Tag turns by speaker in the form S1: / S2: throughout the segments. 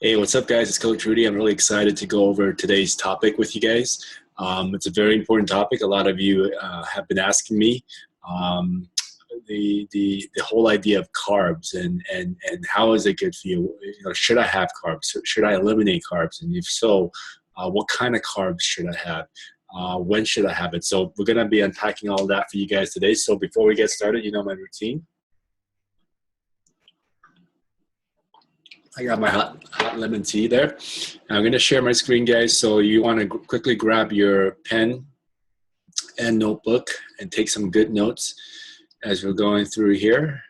S1: Hey, what's up, guys? It's Coach Rudy. I'm really excited to go over today's topic with you guys. It's a very important topic. A lot of you have been asking me the whole idea of carbs and how is it good for you? You know, should I have carbs? Should I eliminate carbs? And if so, what kind of carbs should I have? When should I have it? So we're going to be unpacking all that for you guys today. So before we get started, you know my routine. I got my hot lemon tea there. And I'm going to share my screen, guys. So you want to quickly grab your pen and notebook and take some good notes as we're going through here.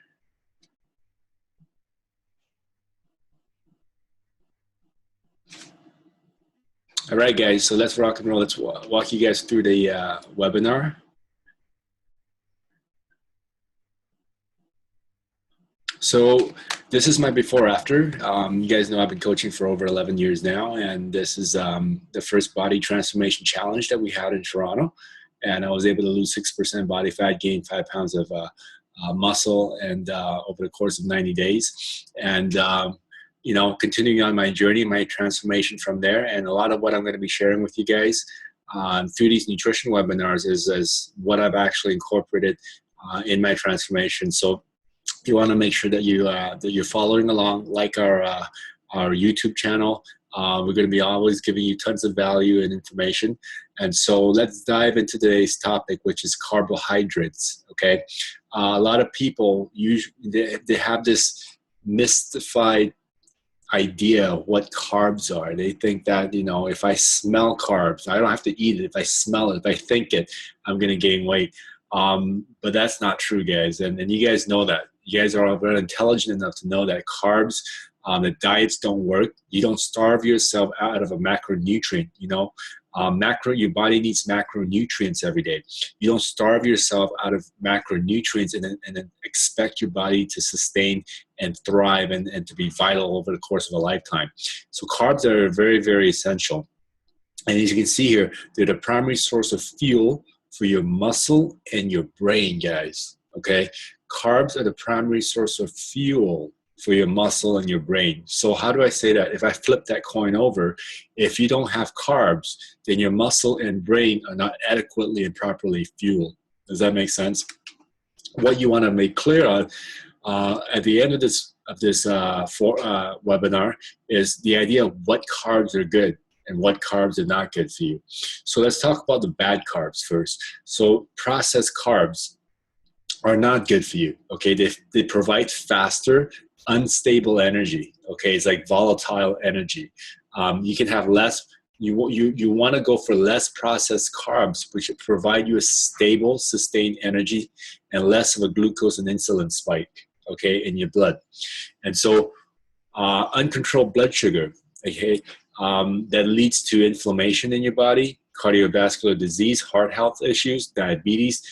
S1: All right, guys. So let's rock and roll. Let's walk you guys through the webinar. So this is my before after. You guys know I've been coaching for over 11 years now, and this is the first body transformation challenge that we had in Toronto. And I was able to lose 6% body fat, gain 5 pounds of muscle, and over the course of 90 days. And you know, continuing on my journey, my transformation from there, and a lot of what I'm going to be sharing with you guys through these nutrition webinars is what I've actually incorporated in my transformation. So you want to make sure that you're following along, like our YouTube channel. We're going to be always giving you tons of value and information. And so let's dive into today's topic, which is carbohydrates. Okay, a lot of people they have this mystified idea of what carbs are. They think that, you know, if I smell carbs, I don't have to eat it. If I smell it, if I think it, I'm going to gain weight. But that's not true, guys. And you guys know that. You guys are very intelligent enough to know that carbs, the diets don't work. You don't starve yourself out of a macronutrient, you know. Your body needs macronutrients every day. You don't starve yourself out of macronutrients and then expect your body to sustain and thrive and to be vital over the course of a lifetime. So carbs are very, very essential. And as you can see here, they're the primary source of fuel for your muscle and your brain, guys. Okay, carbs are the primary source of fuel for your muscle and your brain. So how do I say that? If I flip that coin over, if you don't have carbs, then your muscle and brain are not adequately and properly fueled. Does that make sense? What you want to make clear on at the end of this webinar is the idea of what carbs are good and what carbs are not good for you. So let's talk about the bad carbs first. So processed carbs are not good for you. Okay, they provide faster, unstable energy. Okay, it's like volatile energy. You can have less. You want to go for less processed carbs, which provide you a stable, sustained energy and less of a glucose and insulin spike. Okay, in your blood. And so uncontrolled blood sugar. Okay, that leads to inflammation in your body, cardiovascular disease, heart health issues, diabetes.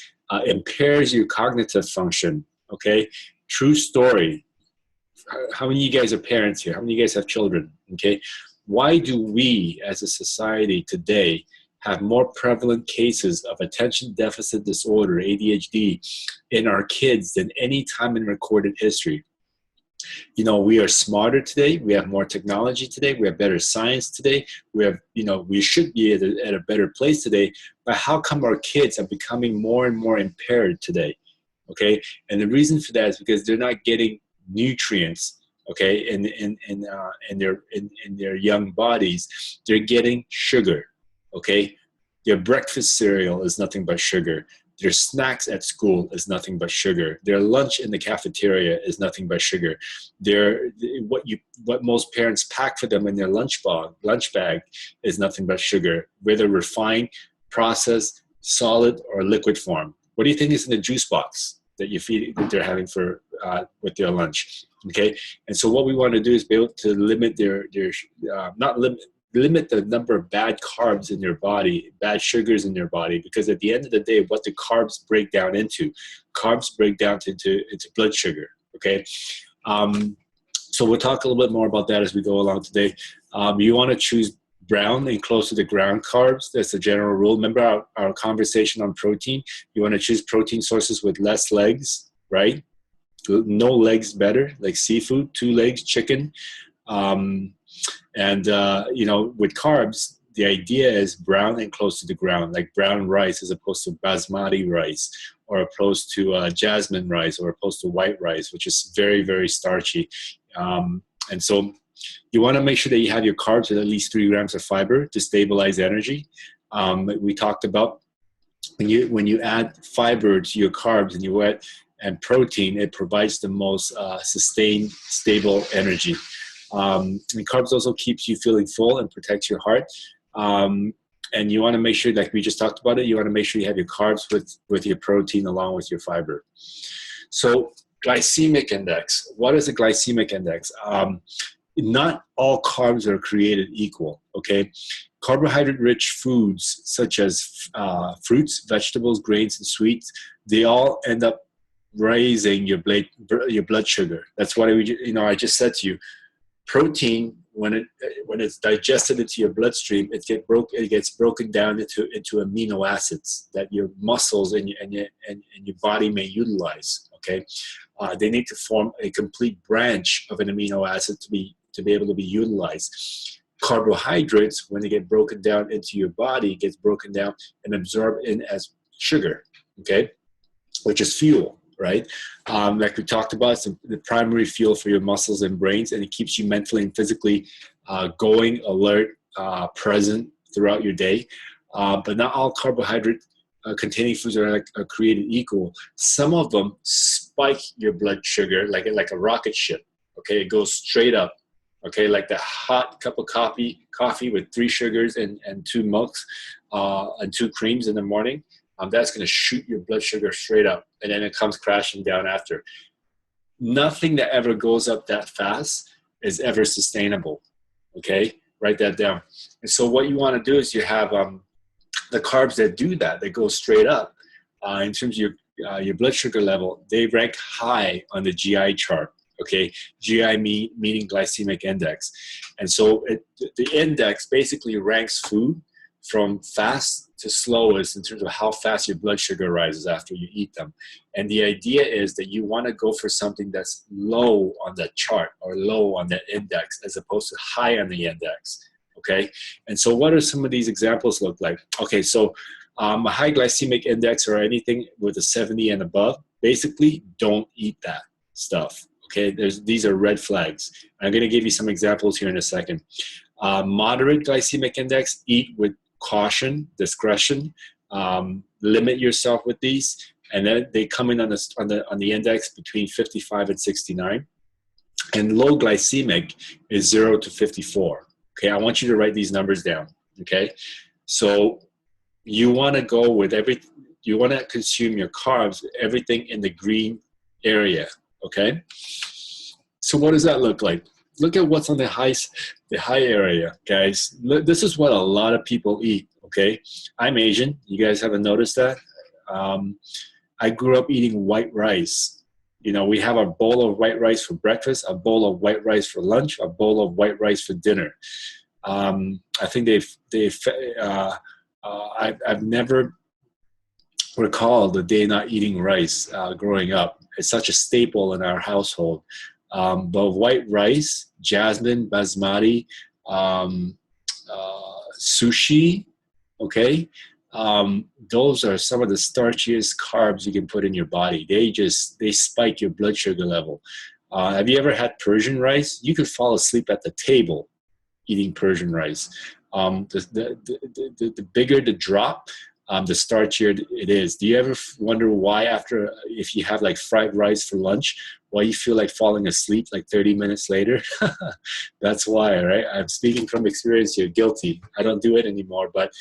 S1: Impairs your cognitive function. Okay, true story. How many of you guys are parents here? How many of you guys have children? Okay, why do we as a society today have more prevalent cases of attention deficit disorder, ADHD, in our kids than any time in recorded history? You know, we are smarter today. We have more technology today. We have better science today. We have, you know, we should be at a better place today. But how come our kids are becoming more and more impaired today? Okay, and the reason for that is because they're not getting nutrients. Okay, in their young bodies, they're getting sugar. Okay, their breakfast cereal is nothing but sugar. Their snacks at school is nothing but sugar. Their lunch in the cafeteria is nothing but sugar. What most parents pack for them in their lunch bag is nothing but sugar, whether refined, processed, solid, or liquid form. What do you think is in the juice box that that they're having for with their lunch? Okay, and so what we want to do is be able to limit limit the number of bad carbs in your body, bad sugars in your body, because at the end of the day, what do carbs break down into? Carbs break down into blood sugar, okay? So we'll talk a little bit more about that as we go along today. You want to choose brown and close to the ground carbs. That's the general rule. Remember our conversation on protein? You want to choose protein sources with less legs, right? No legs better, like seafood, 2 legs, chicken. You know, with carbs, the idea is brown and close to the ground, like brown rice as opposed to basmati rice, or opposed to jasmine rice, or opposed to white rice, which is very, very starchy. And so you want to make sure that you have your carbs with at least 3 grams of fiber to stabilize energy. We talked about when you add fiber to your carbs and you add and protein, it provides the most sustained, stable energy. And carbs also keeps you feeling full and protects your heart. And you want to make sure, like we just talked about it, you want to make sure you have your carbs with your protein along with your fiber. So glycemic index. What is a glycemic index? Not all carbs are created equal, okay? Carbohydrate-rich foods such as fruits, vegetables, grains, and sweets, they all end up raising your blood sugar. That's what I just said to you. Protein, when it's digested into your bloodstream, it gets broken down into amino acids that your muscles and your body may utilize. Okay, they need to form a complete branch of an amino acid to be able to be utilized. Carbohydrates, when they get broken down into your body, gets broken down and absorbed in as sugar. Okay, which is fuel. Right? Like we talked about, it's the primary fuel for your muscles and brains, and it keeps you mentally and physically going, alert, present throughout your day. But not all carbohydrate containing foods are created equal. Some of them spike your blood sugar like a rocket ship. Okay, it goes straight up. Okay, like the hot cup of coffee with 3 sugars and 2 milks and 2 creams in the morning. That's going to shoot your blood sugar straight up, and then it comes crashing down after. Nothing that ever goes up that fast is ever sustainable. Okay, write that down. And so what you want to do is you have the carbs that do that, they go straight up. In terms of your blood sugar level, they rank high on the GI chart. Okay, GI meaning glycemic index. And so the index basically ranks food from fast to slowest in terms of how fast your blood sugar rises after you eat them. And the idea is that you want to go for something that's low on that chart or low on that index as opposed to high on the index. Okay, and so what are some of these examples look like? Okay, so a high glycemic index or anything with a 70 and above, basically don't eat that stuff. Okay, these are red flags. I'm going to give you some examples here in a second. Moderate glycemic index, eat with caution, discretion, limit yourself with these, and then they come in on the index between 55 and 69. And low glycemic is 0 to 54. Okay, I want you to write these numbers down. Okay, so you want to go with you want to consume your carbs, everything in the green area. Okay, so what does that look like? Look at what's on the high area, guys. This is what a lot of people eat, okay? I'm Asian. You guys haven't noticed that? I grew up eating white rice. You know, we have a bowl of white rice for breakfast, a bowl of white rice for lunch, a bowl of white rice for dinner. I think I've never recalled a day not eating rice growing up. It's such a staple in our household. But white rice, jasmine, basmati, sushi, okay? Those are some of the starchiest carbs you can put in your body. They spike your blood sugar level. Have you ever had Persian rice? You could fall asleep at the table eating Persian rice. The bigger the drop, the starchier it is. Do you ever wonder why if you have like fried rice for lunch, why you feel like falling asleep like 30 minutes later? That's why, right? I'm speaking from experience here, guilty. I don't do it anymore, but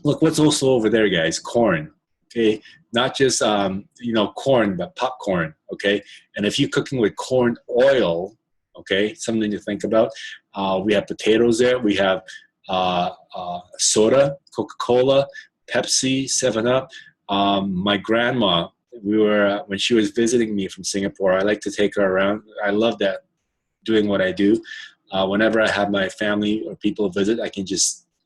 S1: look what's also over there, guys, corn, okay? Not just, corn, but popcorn, okay? And if you're cooking with corn oil, okay, something to think about. We have potatoes there. We have soda, Coca-Cola, Pepsi, 7-Up. My grandma, when she was visiting me from Singapore, I like to take her around. I love that, doing what I do. Whenever I have my family or people visit, I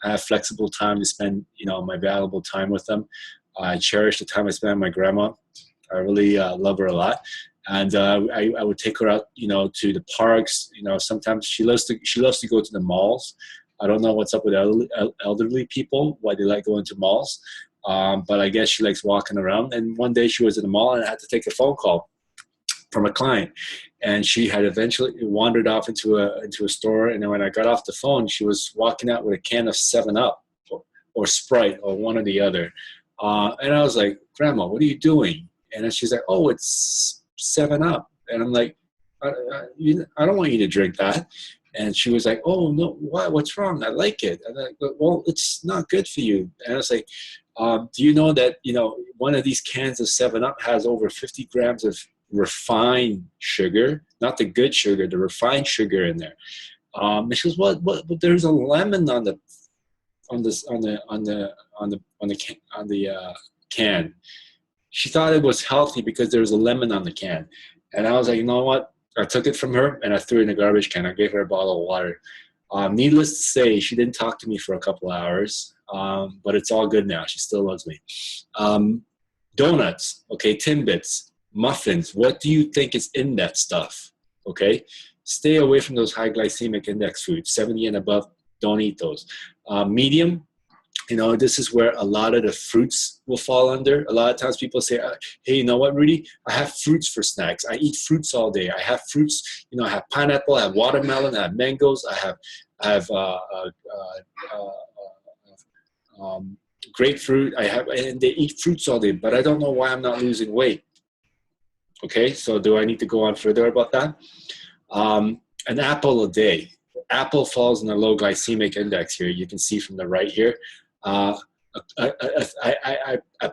S1: have flexible time to spend, my valuable time with them. I cherish the time I spend with my grandma. I really love her a lot. And I would take her out, you know, to the parks. You know, sometimes she loves to go to the malls. I don't know what's up with elderly people, why they like going to malls. But I guess she likes walking around. And one day she was in the mall and I had to take a phone call from a client, and she had eventually wandered off into a store. And then when I got off the phone, she was walking out with a can of 7-Up or Sprite or one or the other. And I was like, Grandma, what are you doing? And then she's like, oh, it's 7-Up. And I'm like, I don't want you to drink that. And she was like, oh, no, why? What's wrong? I like it. And I'm like, well, it's not good for you. And I was like, do you know that, you know, one of these cans of 7-Up has over 50 grams of refined sugar, not the good sugar, the refined sugar in there. And she goes, what? But there's a lemon on the can. She thought it was healthy because there was a lemon on the can. And I was like, you know what? I took it from her and I threw it in the garbage can. I gave her a bottle of water. Needless to say, she didn't talk to me for a couple of hours, but it's all good now. She still loves me. Donuts, okay, Timbits, muffins. What do you think is in that stuff? Okay, stay away from those high glycemic index foods. 70 and above, don't eat those. Medium, you know, this is where a lot of the fruits will fall under. A lot of times people say, hey, you know what, Rudy? I have fruits for snacks. I eat fruits all day. I have fruits, you know, I have pineapple, I have watermelon, I have mangoes, I have grapefruit. And they eat fruits all day, but I don't know why I'm not losing weight. Okay, so do I need to go on further about that? An apple a day. Apple falls in the low glycemic index here. You can see from the right here. I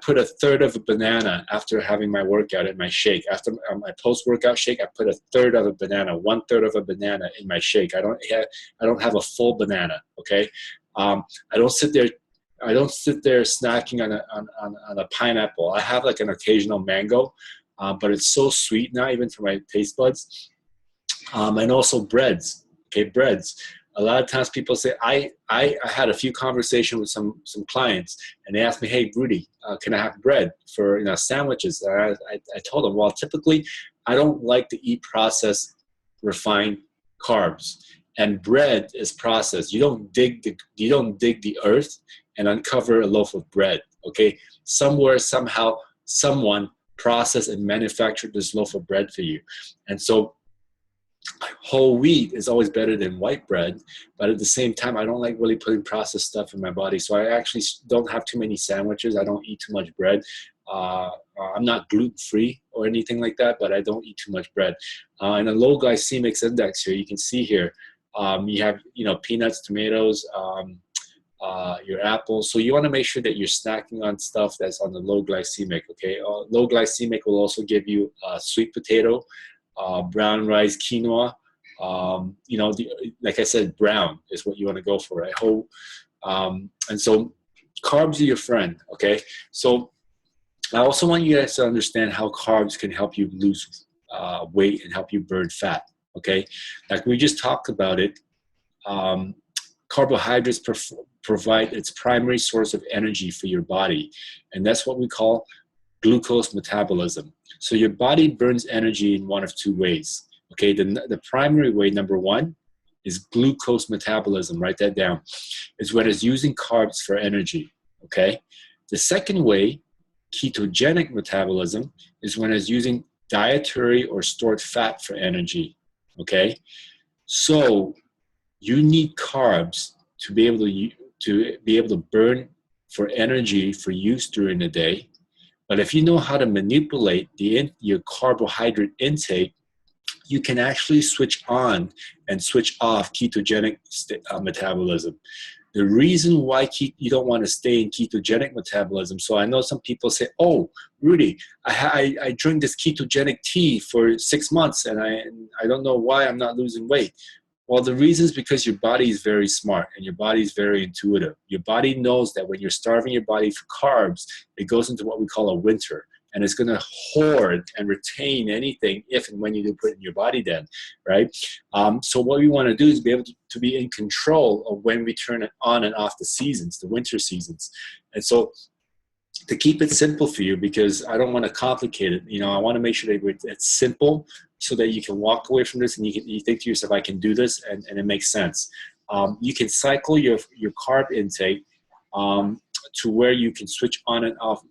S1: put a third of a banana after having my workout in my shake. After my post-workout shake, I put a third of a banana, 1/3 of a banana in my shake. I don't have a full banana. Okay, I don't sit there snacking on a pineapple. I have like an occasional mango. But it's so sweet now, even for my taste buds. And also breads. Okay, breads. A lot of times people say, I had a few conversations with some clients, and they asked me, hey, Rudy, can I have bread for, you know, sandwiches? And I told them, well, typically I don't like to eat processed, refined carbs. And bread is processed. You don't dig the earth and uncover a loaf of bread. Okay, somewhere, somehow, someone process and manufacture this loaf of bread for you. And so whole wheat is always better than white bread, but at the same time, I don't like really putting processed stuff in my body. So I actually don't have too many sandwiches. I don't eat too much bread. I'm not gluten-free or anything like that, but I don't eat too much bread. And a low glycemic index here, you can see here, you have, you know, peanuts, tomatoes, your apples. So you want to make sure that you're snacking on stuff that's on the low glycemic, okay? Low glycemic will also give you sweet potato, brown rice, quinoa. You know, like I said, brown is what you want to go for, right? Whole, and so carbs are your friend, okay? So I also want you guys to understand how carbs can help you lose weight and help you burn fat, okay? Like we just talked about it. Carbohydrates provide its primary source of energy for your body, and that's what we call glucose metabolism. So your body burns energy in one of two ways. Okay, the primary way, number one, is glucose metabolism. Write that down. Is when it's using carbs for energy. Okay, the second way, ketogenic metabolism, is when it's using dietary or stored fat for energy. Okay, so you need carbs to be able to burn for energy for use during the day. But if you know how to manipulate your carbohydrate intake, you can actually switch on and switch off ketogenic metabolism. The reason why you don't want to stay in ketogenic metabolism, so I know some people say, oh, Rudy, I drink this ketogenic tea for 6 months and I don't know why I'm not losing weight. Well, the reason is because your body is very smart and your body is very intuitive. Your body knows that when you're starving your body for carbs, it goes into what we call a winter. And it's going to hoard and retain anything if and when you do put it in your body then, right? So what we want to do is be able to be in control of when we turn it on and off the seasons, the winter seasons. And so to keep it simple for you, because I don't want to complicate it. I want to make sure that it's simple so that you can walk away from this and you think to yourself, I can do this, and it makes sense. You can cycle your carb intake to where you can switch on and off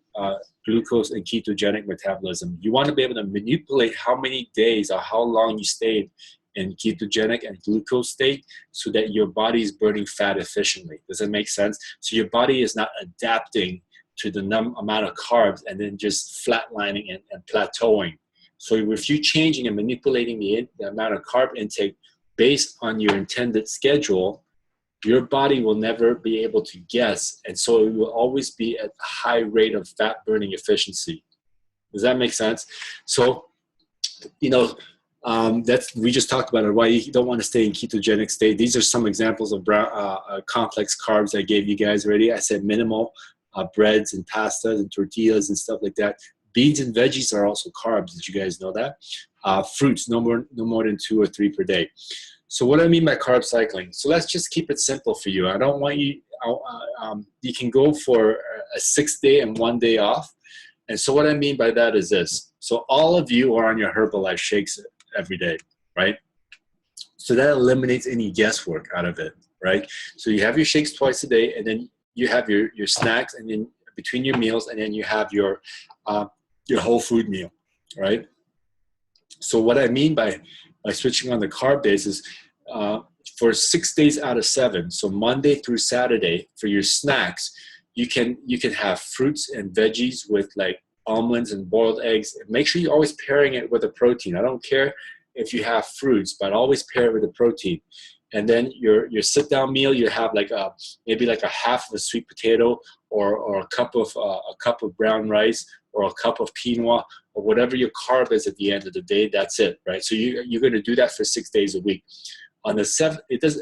S1: glucose and ketogenic metabolism. You want to be able to manipulate how many days or how long you stayed in ketogenic and glucose state so that your body is burning fat efficiently. Does that make sense? So your body is not adapting to the amount of carbs and then just flatlining and plateauing. So if you're changing and manipulating the amount of carb intake based on your intended schedule, your body will never be able to guess. And so it will always be at a high rate of fat burning efficiency. Does that make sense? So, we just talked about it, why you don't want to stay in ketogenic state. These are some examples of complex carbs I gave you guys already. I said minimal breads and pastas and tortillas and stuff like that. Beans and veggies are also carbs. Did you guys know that? Fruits, no more than 2 or 3 per day. So what do I mean by carb cycling? So let's just keep it simple for you. I don't want you, you can go for a 6-day and 1 day off. And so what I mean by that is this. So all of you are on your Herbalife shakes every day, right? So that eliminates any guesswork out of it, right? So you have your shakes twice a day, and then you have your snacks, and then between your meals, and then you have your whole food meal, right? So what I mean by switching on the carb days is for 6 days out of 7, so Monday through Saturday, for your snacks, you can have fruits and veggies with like almonds and boiled eggs. Make sure you're always pairing it with a protein. I don't care if you have fruits, but always pair it with a protein. And then your sit-down meal, you have like maybe like a half of a sweet potato, or a cup of brown rice, or a cup of quinoa, or whatever your carb is at the end of the day. That's it, right? So you're going to do that for 6 days a week. On the 7th,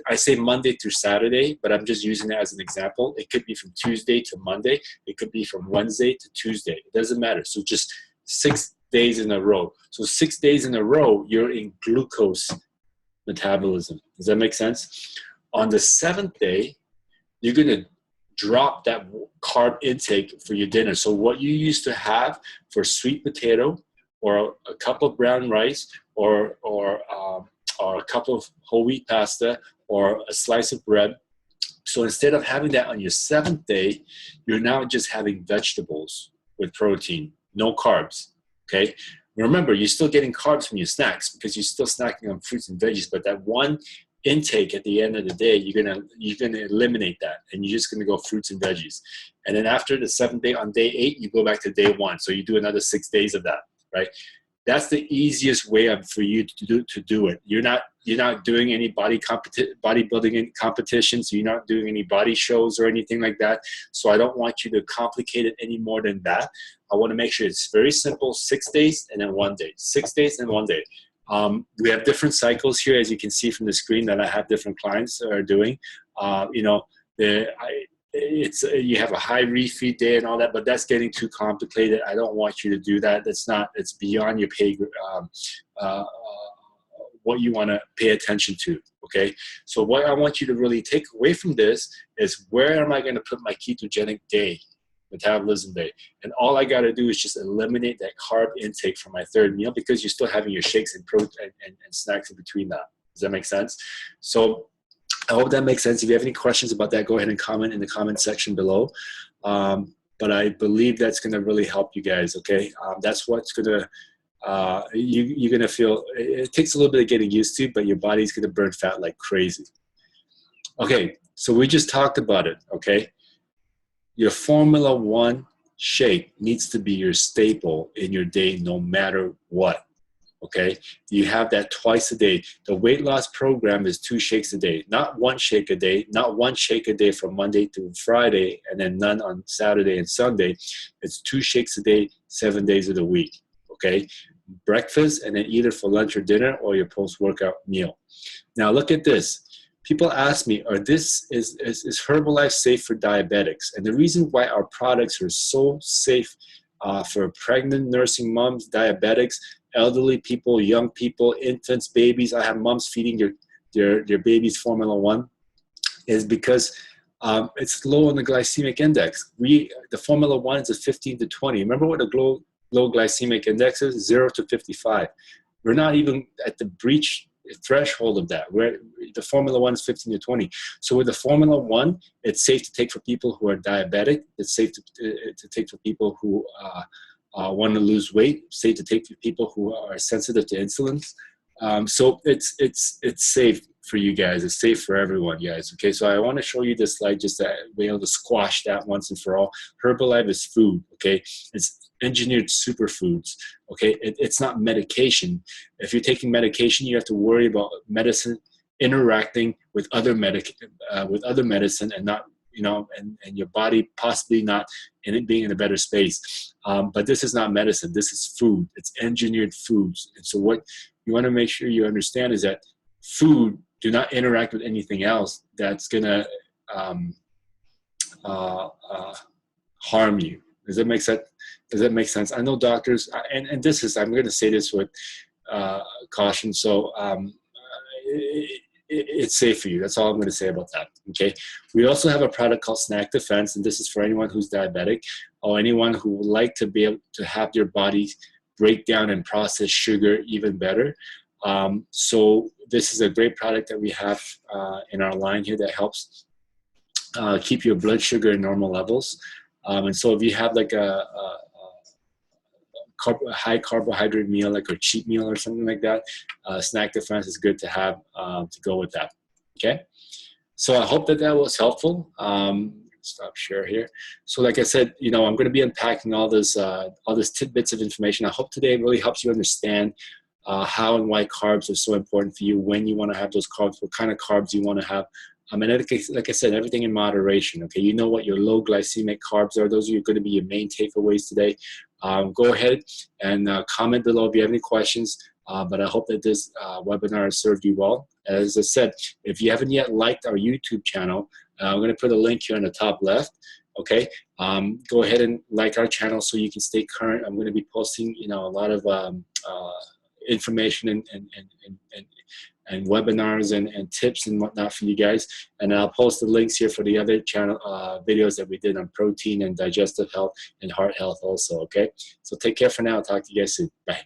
S1: I say Monday through Saturday, but I'm just using that as an example. It could be from Tuesday to Monday. It could be from Wednesday to Tuesday. It doesn't matter. So just 6 days in a row. So 6 days in a row, you're in glucose metabolism. Does that make sense? On the 7th day, you're going to drop that carb intake for your dinner. So what you used to have for sweet potato, or a cup of brown rice, or a cup of whole wheat pasta, or a slice of bread. So instead of having that on your 7th day, you're now just having vegetables with protein, no carbs, okay? Remember, you're still getting carbs from your snacks because you're still snacking on fruits and veggies, but that one intake at the end of the day, you're gonna eliminate that, and you're just gonna go fruits and veggies. And then after the 7th day, on day 8, you go back to day 1. So you do another 6 days of that, right? That's the easiest way for you to do it. You're not doing any bodybuilding competitions. You're not doing any body shows or anything like that. So I don't want you to complicate it any more than that. I want to make sure it's very simple: 6 days and then 1 day. 6 days and 1 day. We have different cycles here, as you can see from the screen, that I have different clients are doing. You have a high refeed day and all that, but that's getting too complicated. I don't want you to do that. It's beyond your pay, what you want to pay attention to. Okay. So what I want you to really take away from this is, where am I going to put my ketogenic day, metabolism day? And all I got to do is just eliminate that carb intake from my 3rd meal, because you're still having your shakes and protein and snacks in between that. Does that make sense? So I hope that makes sense. If you have any questions about that, go ahead and comment in the comment section below. But I believe that's going to really help you guys, okay? That's what's going to, you're going to feel, it takes a little bit of getting used to, but your body's going to burn fat like crazy. Okay, so we just talked about it, okay? Your Formula 1 shake needs to be your staple in your day no matter what. Okay, you have that twice a day. The weight loss program is 2 shakes a day, not 1 shake a day, not 1 shake a day from Monday to Friday, and then none on Saturday and Sunday. It's 2 shakes a day, 7 days of the week. Okay, breakfast, and then either for lunch or dinner, or your post-workout meal. Now look at this. People ask me, is Herbalife safe for diabetics? And the reason why our products are so safe for pregnant, nursing moms, diabetics, elderly people, young people, infants, babies. I have moms feeding their babies Formula 1, is because It's low on the glycemic index. The Formula 1 is a 15 to 20. Remember what a low glycemic index is? 0 to 55. We're not even at the breach threshold of that. Where the Formula 1 is 15 to 20. So with the Formula 1, it's safe to take for people who are diabetic. It's safe to take for people who want to lose weight. It's safe to take for people who are sensitive to insulin. So it's safe for you guys. It's safe for everyone, guys. Okay, so I want to show you this slide just to be able to squash that once and for all. Herbalife is food. Okay, it's engineered superfoods. Okay, it's not medication. If you're taking medication, you have to worry about medicine interacting with other medicine and not, you know, and your body possibly not in it being in a better space. But this is not medicine. This is food. It's engineered foods. And so what you want to make sure you understand is that food do not interact with anything else that's gonna harm you. Does that make sense? Does that make sense? I know doctors, and this is, I'm going to say this with caution. So it's safe for you. That's all I'm going to say about that. Okay. We also have a product called Snack Defense, and this is for anyone who's diabetic or anyone who would like to be able to have their body break down and process sugar even better. So this is a great product that we have in our line here that helps keep your blood sugar in normal levels. And so if you have like a high carbohydrate meal, like a cheat meal or something like that, Snack Defense is good to have to go with that. Okay, so I hope that was helpful. Stop share here. So like I said, you know, I'm going to be unpacking all this tidbits of information. I hope today really helps you understand how and why carbs are so important for you, when you want to have those carbs, what kind of carbs you want to have. And like I said, everything in moderation. Okay, you know what your low glycemic carbs are. Those are going to be your main takeaways today. Go ahead and comment below if you have any questions. But I hope that this webinar has served you well. As I said, if you haven't yet liked our YouTube channel, I'm going to put a link here in the top left. Okay, go ahead and like our channel so you can stay current. I'm going to be posting, you know, a lot of information and webinars and tips and whatnot for you guys. And I'll post the links here for the other channel videos that we did on protein and digestive health and heart health also. Okay, so take care for now. I'll talk to you guys soon. Bye.